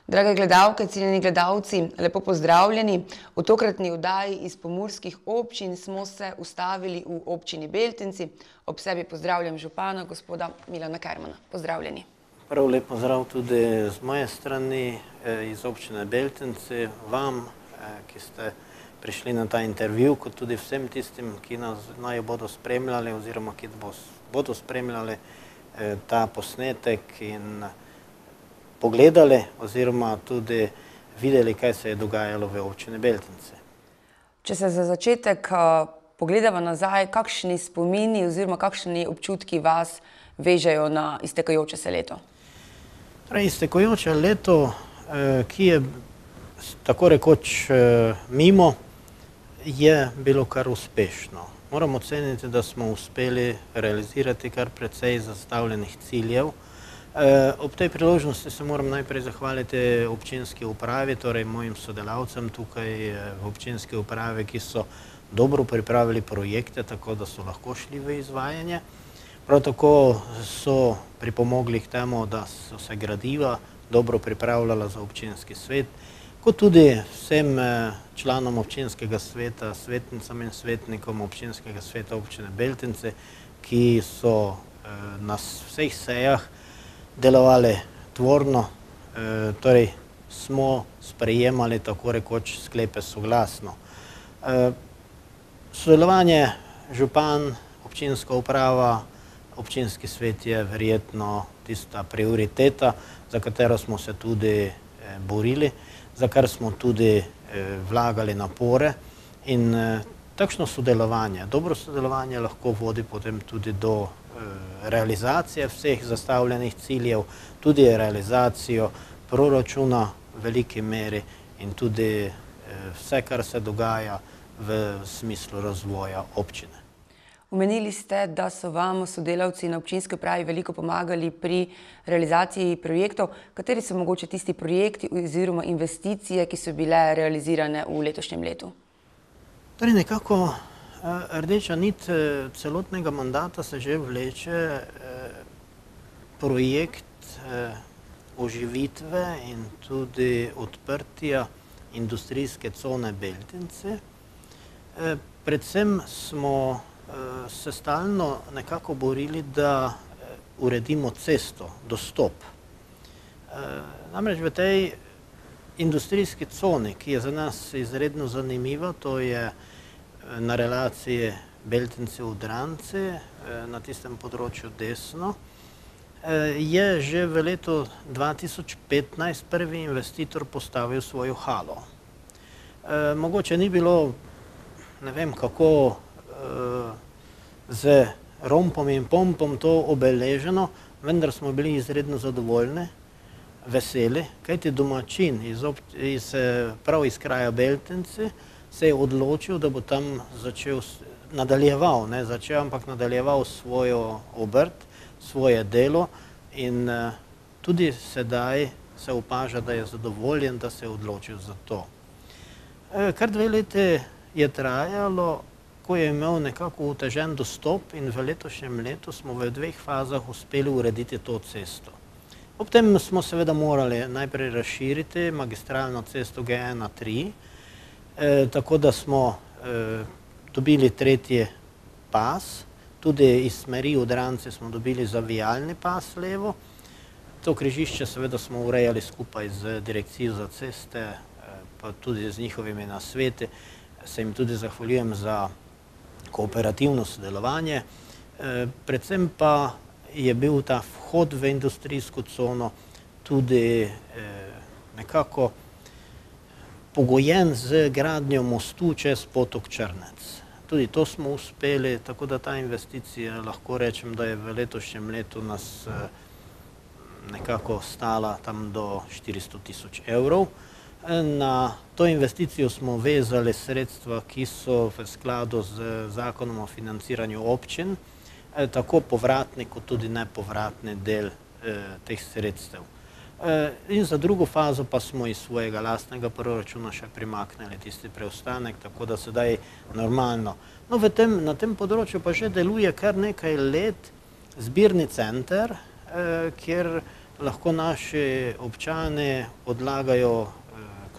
Drage gledalke, cenjeni gledalci, lepo pozdravljeni. V tokratni oddaji iz pomurskih občin smo se ustavili v občini Beltinci. Ob sebi pozdravljam župana, gospoda Milana Kermana. Pozdravljeni. Prav lep pozdrav tudi z moje strani iz občine Beltinci, vam, ki ste prišli na ta intervju, kot tudi vsem tistim, ki nas bodo spremljali oziroma ki bodo spremljali ta posnetek in pogledali oziroma tudi videli, kaj se je dogajalo v občini Beltinci. Če se za začetek pogledava nazaj, kakšni spomini oziroma kakšni občutki vas vežejo na iztekajoče se leto? Iztekajoče leto, ki je tako rekoč mimo, je bilo kar uspešno. Moramo oceniti, da smo uspeli realizirati kar precej zastavljenih ciljev. Ob tej priložnosti se moram najprej zahvaliti občinski upravi, torej mojim sodelavcem tukaj v občinski upravi, ki so dobro pripravili projekte, tako da so lahko šli v izvajanje. Prav tako so pripomogli k temu, da so se gradiva dobro pripravljala za občinski svet, kot tudi vsem članom občinskega sveta, svetnicam in svetnikom občinskega sveta občine Beltinci, ki so na vseh sejah delovali tvorno, torej smo sprejemali tako rekoč sklepe soglasno. Sodelovanje župan, občinska uprava, občinski svet je verjetno tista prioriteta, za katero smo se tudi borili, za kar smo tudi vlagali napore in takšno sodelovanje, dobro sodelovanje lahko vodi potem tudi do realizacije vseh zastavljenih ciljev, tudi realizacijo proračuna v veliki meri in tudi vse, kar se dogaja v smislu razvoja občine. Omenili ste, da so vam sodelavci na občinski upravi veliko pomagali pri realizaciji projektov. Kateri so mogoče tisti projekti oziroma investicije, ki so bile realizirane v letošnjem letu? Torej nekako rdeča nit celotnega mandata se že vleče projekt oživitve in tudi odprtja industrijske cone Beltinci. Predvsem smo se stalno nekako borili, da uredimo cesto, dostop. Namreč v tej industrijski coni, ki je za nas izredno zanimiva, to je na relaciji Beltinci-Odranci, na tistem področju desno, je že v letu 2015 prvi investitor postavil svojo halo. Mogoče ni bilo, ne vem kako, z rompom in pompom to obeleženo, vendar smo bili izredno zadovoljni, veseli, kajti domačin prav iz kraja Beltinci se je odločil, da bo tam nadaljeval svojo obrt, svoje delo in tudi sedaj se opaža, da je zadovoljen, da se je odločil za to. Kar 2 leti je trajalo, ko je imel nekako otežen dostop in v letošnjem letu smo v 2 fazah uspeli urediti to cesto. Ob tem smo seveda morali najprej razširiti magistralno cesto G1-3, tako da smo dobili 3. pas, tudi iz smeri Odranci smo dobili zavijalni pas levo. To križišče seveda smo urejali skupaj z Direkcijo za ceste, pa tudi z njihovimi nasveti. Se jim tudi zahvaljujem za kooperativno sodelovanje. Predvsem pa je bil ta vhod v industrijsko cono tudi nekako pogojen z gradnjo mostu čez potok Črnec. Tudi to smo uspeli, tako da ta investicija lahko rečem, da je v letošnjem letu nas nekako stala tam do 400 000 evrov. Na to investicijo smo vezali sredstva, ki so v skladu z zakonom o financiranju občin, tako povratni kot tudi nepovratni del teh sredstev. In za drugo fazo pa smo iz svojega lastnega proračuna še primaknili tisti preostanek, tako da sedaj normalno. No, na tem področju pa že deluje kar nekaj let zbirni center, kjer lahko naši občani odlagajo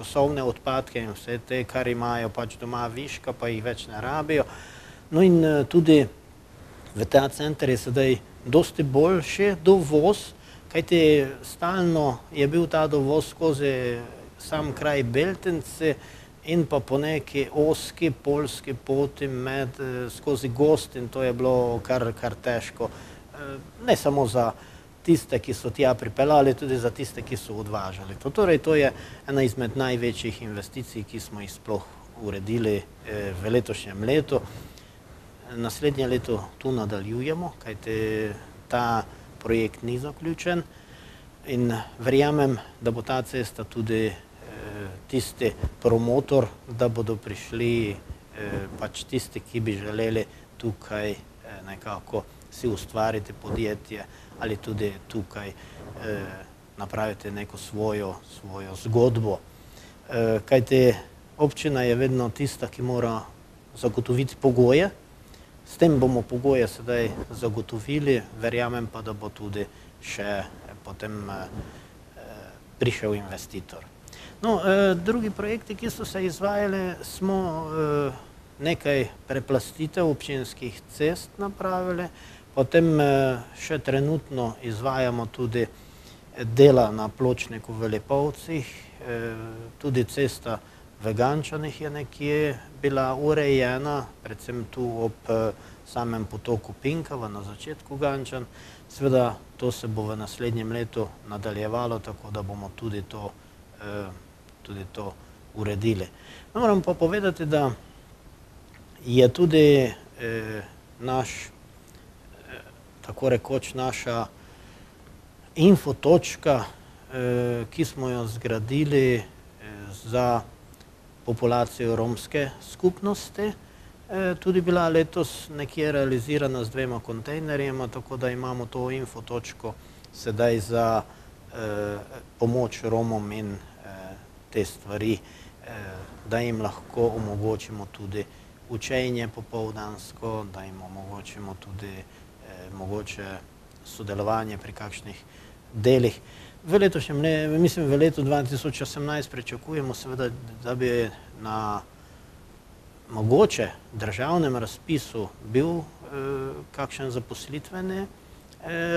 kosovne odpadke in vse te, kar imajo pač doma viška, pa jih več ne rabijo. No in tudi v ta center je sedaj dosti boljši dovoz, kajti stalno je bil ta dovoz skozi sam kraj Beltinci in pa po neki ozki poljski poti skozi gozd in to je bilo kar težko. Ne samo za tiste, ki so tja pripeljali, tudi za tiste, ki so odvažali. Torej, to je ena izmed največjih investicij, ki smo jih sploh uredili v letošnjem letu. Naslednje leto tu nadaljujemo, kajti ta projekt ni zaključen in verjamem, da bo ta cesta tudi tisti promotor, da bodo prišli pač tisti, ki bi želeli tukaj nekako si ustvariti podjetje ali tudi tukaj napraviti neko svojo zgodbo. Kajti občina je vedno tista, ki mora zagotoviti pogoje. S tem bomo pogoje sedaj zagotovili, verjamem pa, da bo tudi še potem prišel investitor. No, drugi projekti, ki so se izvajali, smo nekaj preplastitev občinskih cest napravili, potem še trenutno izvajamo tudi dela na pločniku v Lipovcih, tudi cesta v Gančanih je nekje bila urejena, predvsem tu ob samem potoku Pinkava na začetku Gančan. Seveda to se bo v naslednjem letu nadaljevalo, tako da bomo tudi to uredili. Moram pa povedati, da je tudi tako rekoč naša infotočka, ki smo jo zgradili za populacijo romske skupnosti, tudi bila letos nekje realizirana z 2 kontejnerjema, tako da imamo to infotočko sedaj za pomoč Romom in te stvari, da jim lahko omogočimo tudi učenje popoldansko, da jim omogočimo tudi mogoče sodelovanje pri kakšnih delih. V letu 2018 pričakujemo seveda, da bi na mogoče državnem razpisu bil kakšen zaposlitveni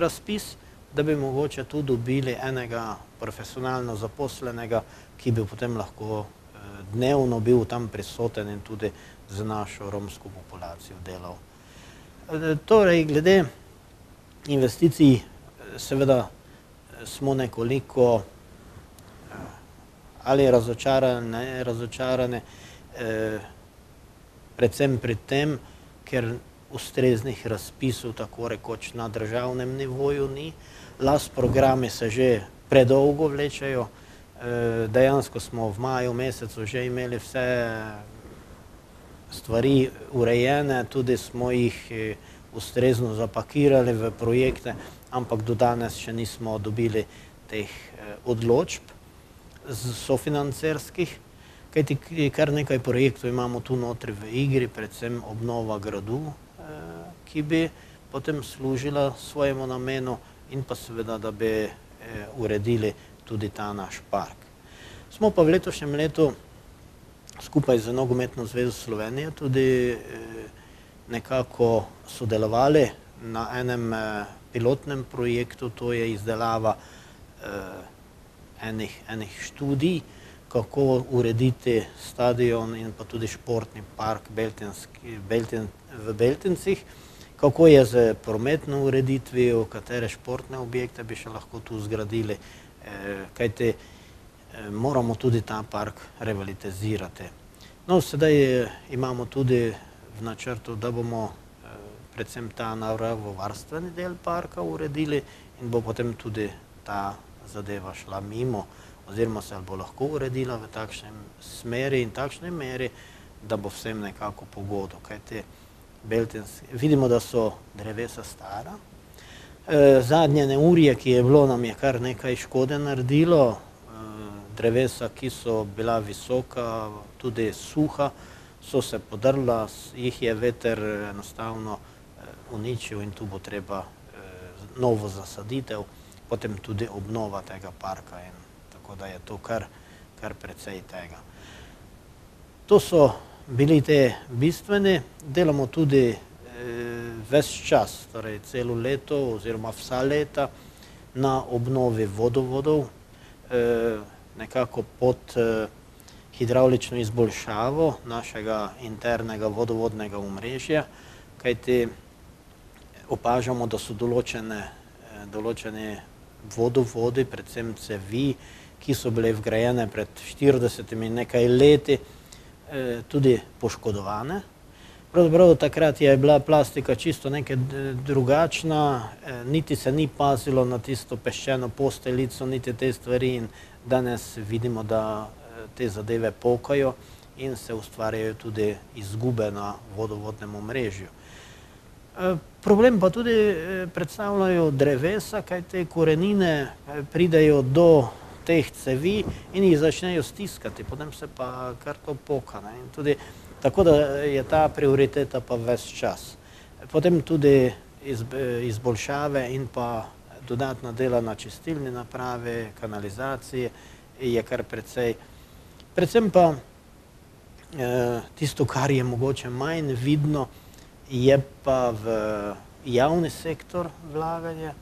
razpis, da bi mogoče tu dobili enega profesionalno zaposlenega, ki bi potem lahko dnevno bil tam prisoten in tudi z našo romsko populacijo delal. Torej, glede investicij, seveda smo nekoliko ali razočarani, predvsem pri tem, ker ustreznih razpisov tako rekoč na državnem nivoju ni. LAS programi se že predolgo vlečejo, dejansko smo v maju mesecu že imeli vse stvari urejene, tudi smo jih ustrezno zapakirali v projekte, ampak do danes še nismo dobili teh odločb sofinancerskih, kajti kar nekaj projektov imamo tu notri v igri, predvsem obnova gradu, ki bi potem služila svojemu namenu in pa seveda, da bi uredili tudi ta naš park. Smo pa v letošnjem letu skupaj z Nogometno zvezo Slovenije tudi nekako sodelovali na enem pilotnem projektu, to je izdelava enih študij, kako urediti stadion in pa tudi športni park v Beltincih, kako je z prometno ureditvijo, katere športne objekte bi še lahko tu zgradili, kajti moramo tudi ta park revitalizirati. No, sedaj imamo tudi v načrtu, da bomo predvsem ta naravovarstveni del parka uredili in bo potem tudi ta zadeva šla mimo oziroma se bo lahko uredila v takšnem smeri in takšnej meri, da bo vsem nekako pogodo. Kajti vidimo, da so drevesa stara. Zadnje neurje, ki je bilo, nam je kar nekaj škode naredilo. Drevesa, ki so bila visoka, tudi suha, so se podrla, jih je veter enostavno uničil in tu bo treba novo zasaditev, potem tudi obnova tega parka, in tako da je to kar precej tega. To so bili te bistveni, delamo tudi ves čas, torej celo leto oziroma vsa leta na obnovi vodovodov, nekako pod hidravlično izboljšavo našega internega vodovodnega omrežja, kajti opažamo, da so določeni vodovodi, predvsem cevi, ki so bile vgrajene pred 40 in nekaj leti, tudi poškodovane. Pravzaprav takrat je bila plastika čisto nekaj drugačna, niti se ni pazilo na tisto peščeno posteljico, niti te stvari, in danes vidimo, da te zadeve pokajo in se ustvarjajo tudi izgube na vodovodnem omrežju. Problem pa tudi predstavljajo drevesa, kaj te korenine pridejo do teh cevi in jih začnejo stiskati, potem se pa kar to poka. Tako da je ta prioriteta pa ves čas. Potem tudi izboljšave in pa dodatna dela na čistilni napravi, kanalizaciji je kar precej. Predvsem pa tisto, kar je mogoče manj vidno, je pa v javni sektor vlaganje.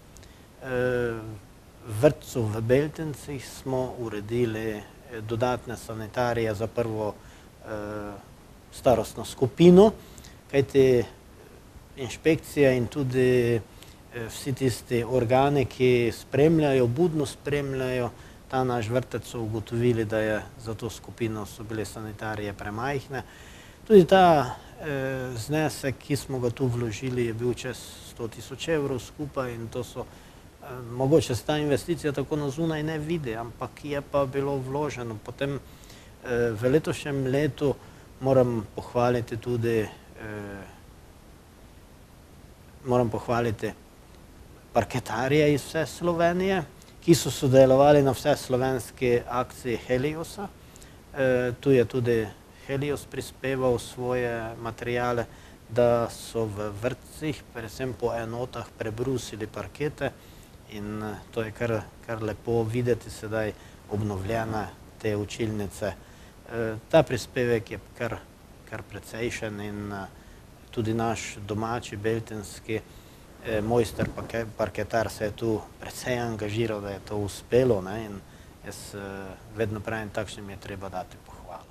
Vrtcu v Beltincih smo uredili dodatne sanitarije za prvo starostno skupino, kajti inšpekcija in tudi vsi tisti organi, ki spremljajo, budno spremljajo ta naš vrtec, so ugotovili, da je za to skupino so bile sanitarije premajhne. Tudi ta znesek, ki smo ga tu vložili, je bil čez 100 000 evrov skupaj, in to so, mogoče se ta investicija tako na zunaj ne vidi, ampak je pa bilo vloženo. Potem v letošnjem letu moram pohvaliti tudi parketarje iz vse Slovenije, ki so sodelovali na vseslovenski akciji Heliosa. Tu je tudi Helios prispeval svoje materijale, da so v vrtcih, predvsem po enotah, prebrusili parkete, in to je kar lepo videti sedaj obnovljene te učilnice. Ta prispevek je kar precejšen in tudi naš domači beltinski mojster parketar se je tu precej angažiral, da je to uspelo, in jaz vedno pravim, takšnim je treba dati pohvalo.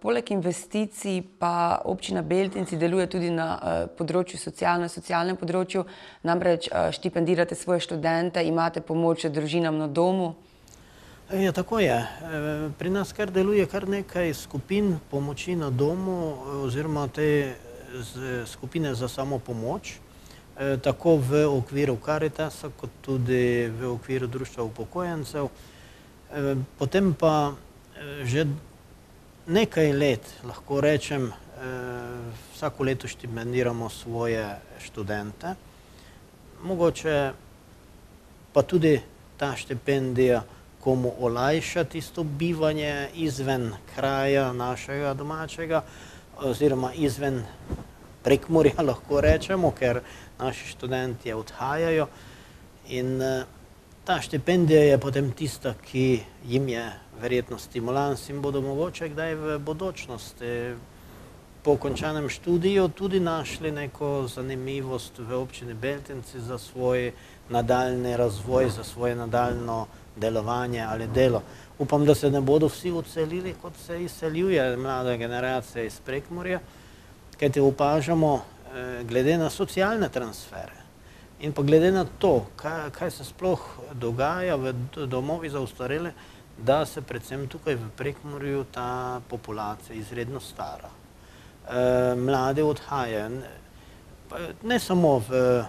Poleg investicij pa občina Beltinci deluje tudi na področju socialnem področju, namreč štipendirate svoje študente, imate pomoč družinam na domu. Ja, tako je. Pri nas deluje kar nekaj skupin pomoči na domu, oziroma te skupine za samopomoč, tako v okviru Karitasa, kot tudi v okviru Društva upokojencev. Potem pa že nekaj let, lahko rečem, vsako leto štipendiramo svoje študente. Mogoče pa tudi ta štipendija komu olajša tisto bivanje izven kraja našega domačega, oziroma izven Prekmurja, lahko rečemo, ker naši študenti odhajajo. In ta štipendija je potem tista, ki jim je verjetno stimulans in bodo mogoče kdaj v bodočnosti po končanem študiju tudi našli neko zanimivost v občini Beltinci za svoj nadaljni razvoj, za svoje nadaljno delovanje ali delo. Upam, da se ne bodo vsi odselili, kot se izseljuje mlada generacija iz Prekmurja, kajti opažamo, glede na socialne transfere in pa glede na to, kaj se sploh dogaja v domovih za ostarele, da se predvsem tukaj v Prekmurju ta populacija izredno stara. Mladi odhajajo, ne samo v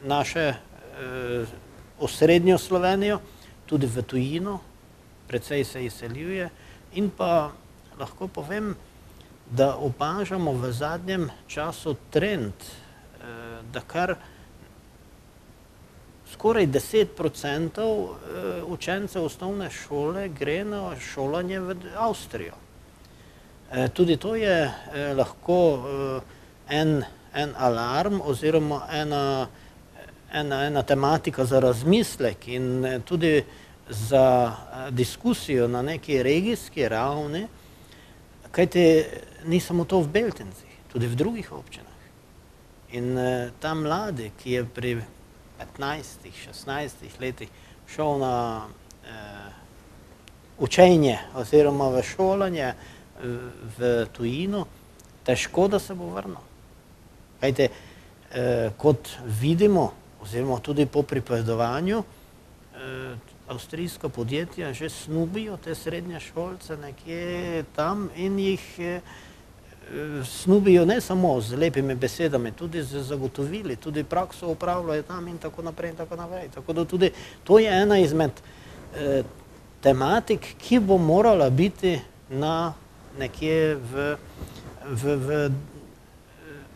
naše osrednjo Slovenijo, tudi v tujino, precej se izseljuje in pa lahko povem, da opažamo v zadnjem času trend, da kar skoraj 10% učencev osnovne šole gre na šolanje v Avstrijo. Tudi to je lahko en alarm oziroma ena tematika za razmislek in tudi za diskusijo na neki regijski ravni, kajti ni samo to v Beltincih, tudi v drugih občinah. In ta mladi, ki je pri 15-16 letih šel na učenje oziroma v šolanje v tujino, težko, da se bo vrnil. Kajte, kot vidimo, oziroma tudi po pripovedovanju, avstrijska podjetja že snubijo te srednje šolce nekje tam in jih snubijo ne samo z lepimi besedami, tudi z zagotovili, tudi prakso upravljajo tam in tako naprej in tako naprej. Tako da tudi to je ena izmed tematik, ki bo morala biti na nekje v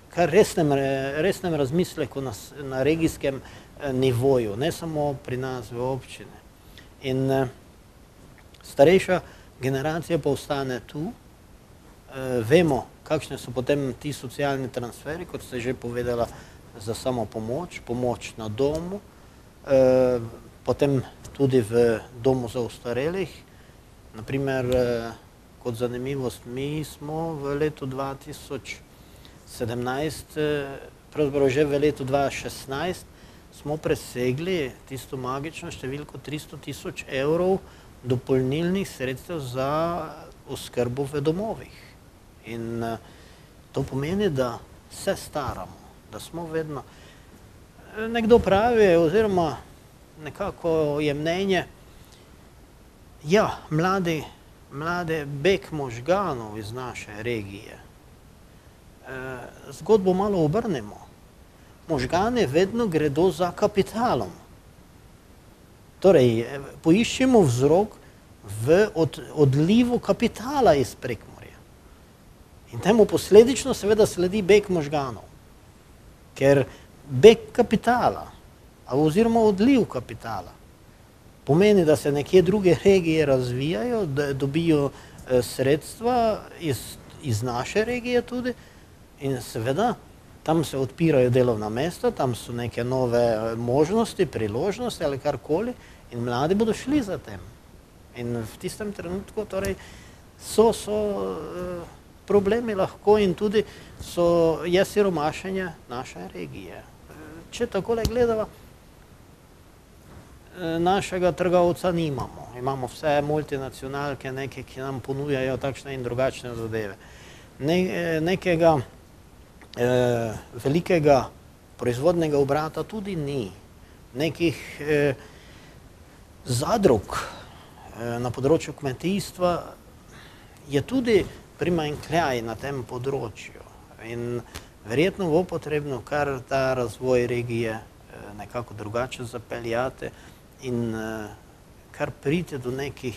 kar resnem razmisleku na regijskem nivoju, ne samo pri nas v občini. In starejša generacija pa ostane tu. Vemo, kakšne so potem ti socialni transferi, kot ste že povedala, za samo pomoč na domu, potem tudi v domu za ostarelih. Naprimer, kot zanimivost, mi smo v letu 2017, pravzaprav že v letu 2016, smo presegli tisto magično številko 300 000 evrov dopolnilnih sredstev za oskrbo v domovih. In to pomeni, da se staramo, da smo vedno. Nekdo pravi, oziroma nekako je mnenje, ja, mlade beg možganov iz naše regije. Zgodbo malo obrnemo. Možgane vedno gredo za kapitalom. Torej, poiščemo vzrok v odlivu kapitala iz Prekmurja. In temu posledično seveda sledi beg možganov. Ker beg kapitala, oziroma odliv kapitala, pomeni, da se nekje druge regije razvijajo, da dobijo sredstva iz naše regije tudi in seveda tam se odpirajo delovna mesta, tam so neke nove možnosti, priložnosti ali karkoli in mladi bodo šli za tem. In v tistem trenutku torej so problemi lahko in tudi je siromašenje naše regije. Če takole gledava, našega trgovca nimamo. Imamo vse multinacionalke, neke, ki nam ponujajo takšne in drugačne zadeve. Nekega velikega proizvodnega obrata tudi ni. Nekih zadrug na področju kmetijstva je tudi primanjkljaj na tem področju. In verjetno bo potrebno kar ta razvoj regije nekako drugače zapeljati in kar priti do nekih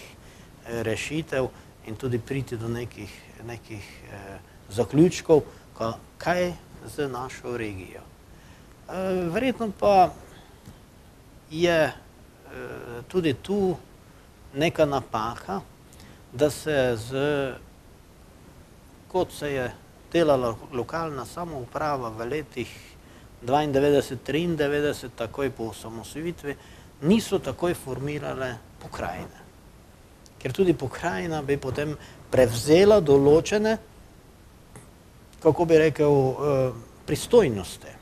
rešitev in tudi priti do nekih zaključkov, kaj z našo regijo. Verjetno pa je tudi tu neka napaka, da se kot se je delala lokalna samouprava v letih 92-93, takoj po osamosvojitvi, niso takoj formirale pokrajine. Ker tudi pokrajina bi potem prevzela določene, kako bi rekel, pristojnosti.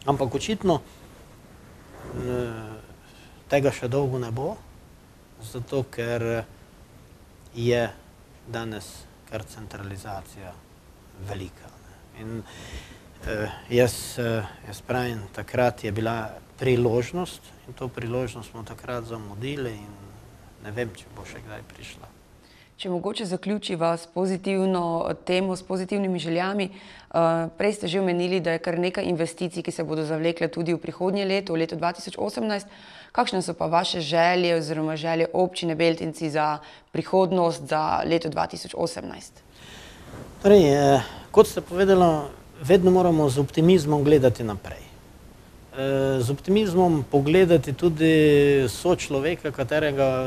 Ampak očitno tega še dolgo ne bo, zato ker je danes kar centralizacija velika. In jaz pravim, takrat je bila priložnost in to priložnost smo takrat zamudili in ne vem, če bo še kdaj prišla. Če mogoče zaključiva s pozitivno temo, s pozitivnimi željami. Prej ste že omenili, da je kar nekaj investicij, ki se bodo zavlekle tudi v prihodnje leto, v letu 2018. Kakšne so pa vaše želje oziroma želje občine Beltinci za prihodnost, za leto 2018? Torej, kot ste povedali, vedno moramo z optimizmom gledati naprej. Z optimizmom pogledati tudi sočloveka,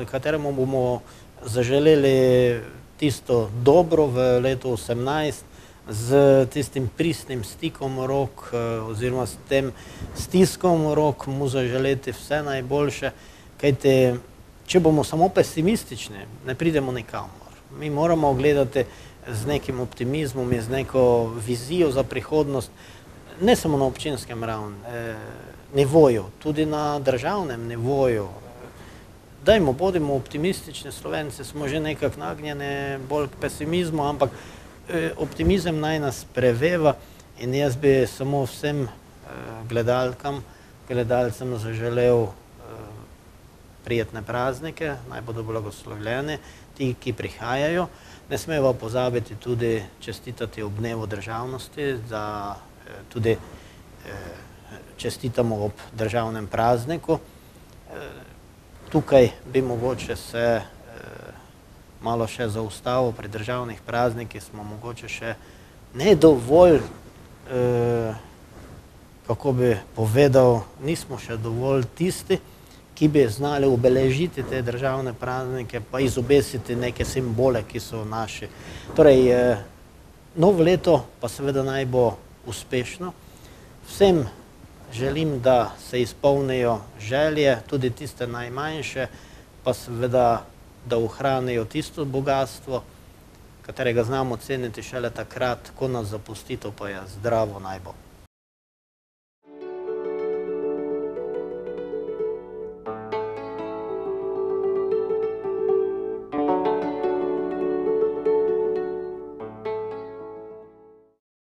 kateremu bomo zaželeli tisto dobro v letu 2018, z tistim pristnim stikom rok oziroma s tem stiskom rok mu zaželeti vse najboljše, kajti če bomo samo pesimistični, ne pridemo nikamor. Mi moramo gledati z nekim optimizmom in z neko vizijo za prihodnost, ne samo na občinskem nivoju, tudi na državnem nivoju. Dajmo, bodimo optimistični, Slovenci smo že nekako nagnjeni bolj k pesimizmu, ampak optimizem naj nas preveva in jaz bi samo vsem gledalcem zaželel prijetne praznike, naj bodo blagoslovljeni, ti, ki prihajajo. Ne smemo pozabiti tudi čestitati ob dnevu državnosti, da tudi čestitamo ob državnem prazniku. Tukaj bi mogoče se malo še zaustavil pri državnih praznikih, smo mogoče še ne dovolj, kako bi povedal, nismo še dovolj tisti, ki bi znali obeležiti te državne praznike, pa izobesiti neke simbole, ki so naši. Torej, novo leto pa seveda naj bo uspešno. Vsem želim, da se izpolnijo želje, tudi tiste najmanjše, pa seveda, da ohranijo tisto bogatstvo, katerega znamo ceniti šele takrat, ko nas zapusti, to pa je zdravo naj bo.